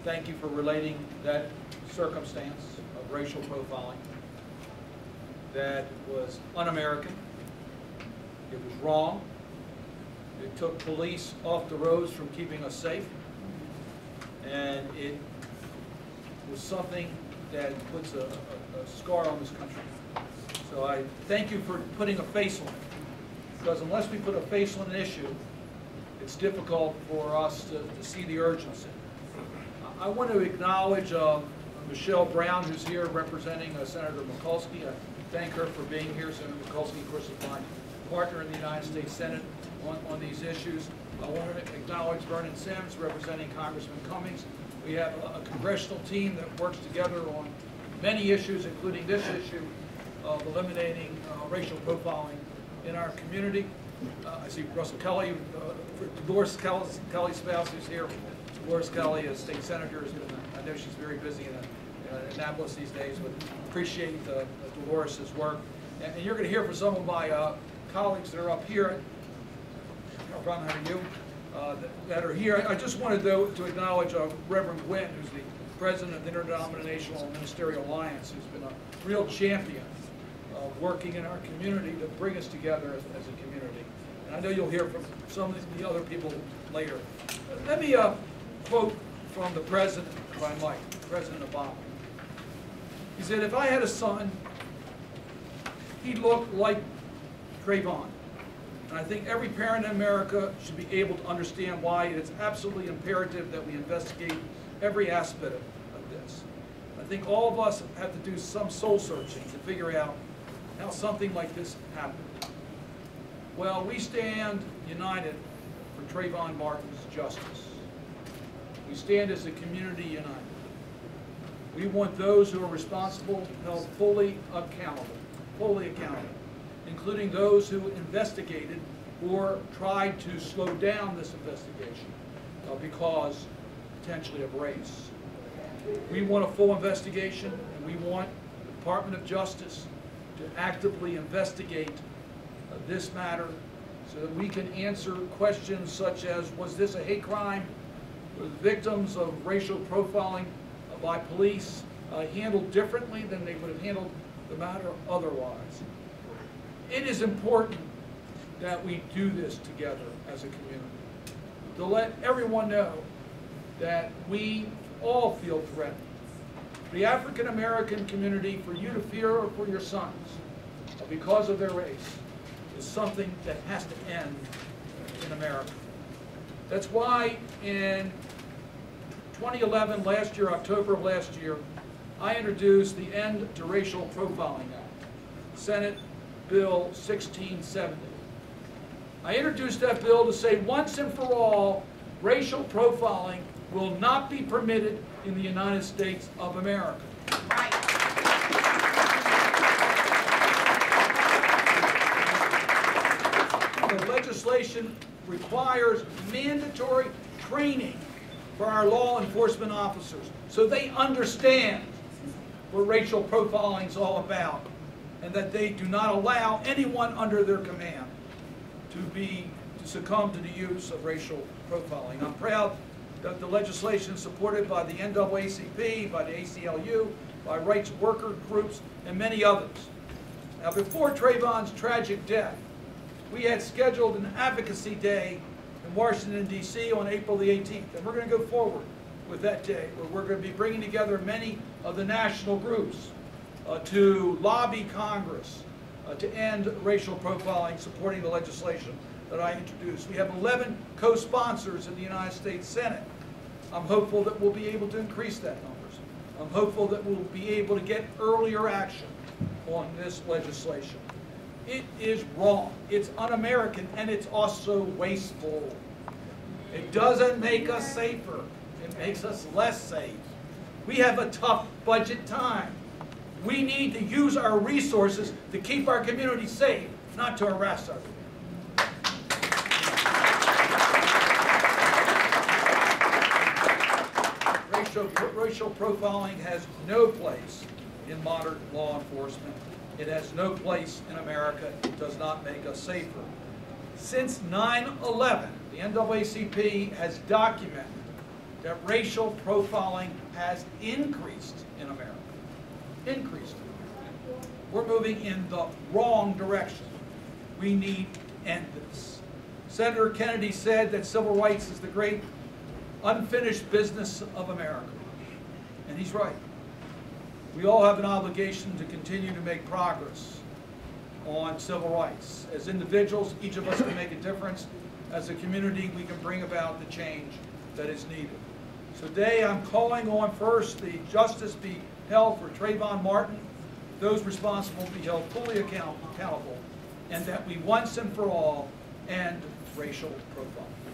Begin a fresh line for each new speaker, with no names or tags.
thank you for relating that circumstance of racial profiling that was un-American. It was wrong. It took police off the roads from keeping us safe. And it was something that puts a scar on this country. So I thank you for putting a face on it. Because unless we put a face on an issue, it's difficult for us to see the urgency. I want to acknowledge Michelle Brown, who's here representing Senator Mikulski. I thank her for being here. Senator Mikulski, of course, is my partner in the United States Senate on these issues. I want to acknowledge Vernon Sims, representing Congressman Cummings. We have a congressional team that works together on many issues, including this issue of eliminating racial profiling in our community. I see Russell Kelly, Dolores Kelly's spouse, who's here. Dolores Kelly, as state senator, is I know she's very busy in Annapolis these days, but appreciate Dolores' work. And you're going to hear from some of my colleagues that are up here. How are you? That are here. I just wanted, though, to acknowledge Reverend Gwynn, who's the president of the Interdenominational Ministerial Alliance, who's been a real champion of working in our community to bring us together as a community. And I know you'll hear from some of the other people later. Let me quote from the president, if I might, President Obama. He said, if I had a son, he'd look like Trayvon. And I think every parent in America should be able to understand why it's absolutely imperative that we investigate every aspect of this. I think all of us have to do some soul searching to figure out how something like this happened. Well, we stand united for Trayvon Martin's justice. We stand as a community united. We want those who are responsible held fully accountable, including those who investigated or tried to slow down this investigation because potentially of race. We want a full investigation, and we want the Department of Justice to actively investigate this matter so that we can answer questions such as, was this a hate crime? Were the victims of racial profiling by police handled differently than they would have handled the matter otherwise? It is important that we do this together as a community, to let everyone know that we all feel threatened. The African American community, for you to fear for your sons because of their race, is something that has to end in America. That's why in 2011, last year, October of last year, I introduced the End to Racial Profiling Act, Senate Bill 1670. I introduced that bill to say once and for all, racial profiling will not be permitted in the United States of America.
Right.
The legislation requires mandatory training for our law enforcement officers so they understand what racial profiling is all about, and that they do not allow anyone under their command to succumb to the use of racial profiling. I'm proud that the legislation is supported by the NAACP, by the ACLU, by rights worker groups, and many others. Now, before Trayvon's tragic death, we had scheduled an advocacy day in Washington, D.C. on April the 18th, and we're going to go forward with that day, where we're going to be bringing together many of the national groups to lobby Congress to end racial profiling, supporting the legislation that I introduced. We have 11 co-sponsors in the United States Senate. I'm hopeful that we'll be able to increase that numbers. I'm hopeful that we'll be able to get earlier action on this legislation. It is wrong, it's un-American, and it's also wasteful. It doesn't make us safer, it makes us less safe. We have a tough budget time. We need to use our resources to keep our community safe, not to harass our community. Racial profiling has no place in modern law enforcement. It has no place in America. It does not make us safer. Since 9/11, the NAACP has documented that racial profiling has increased in America. Increased. We're moving in the wrong direction. We need to end this. Senator Kennedy said that civil rights is the great unfinished business of America. And he's right. We all have an obligation to continue to make progress on civil rights. As individuals, each of us can make a difference. As a community, we can bring about the change that is needed. So today I'm calling on first the justice be held for Trayvon Martin, those responsible be held fully accountable, and that we once and for all end racial profiling.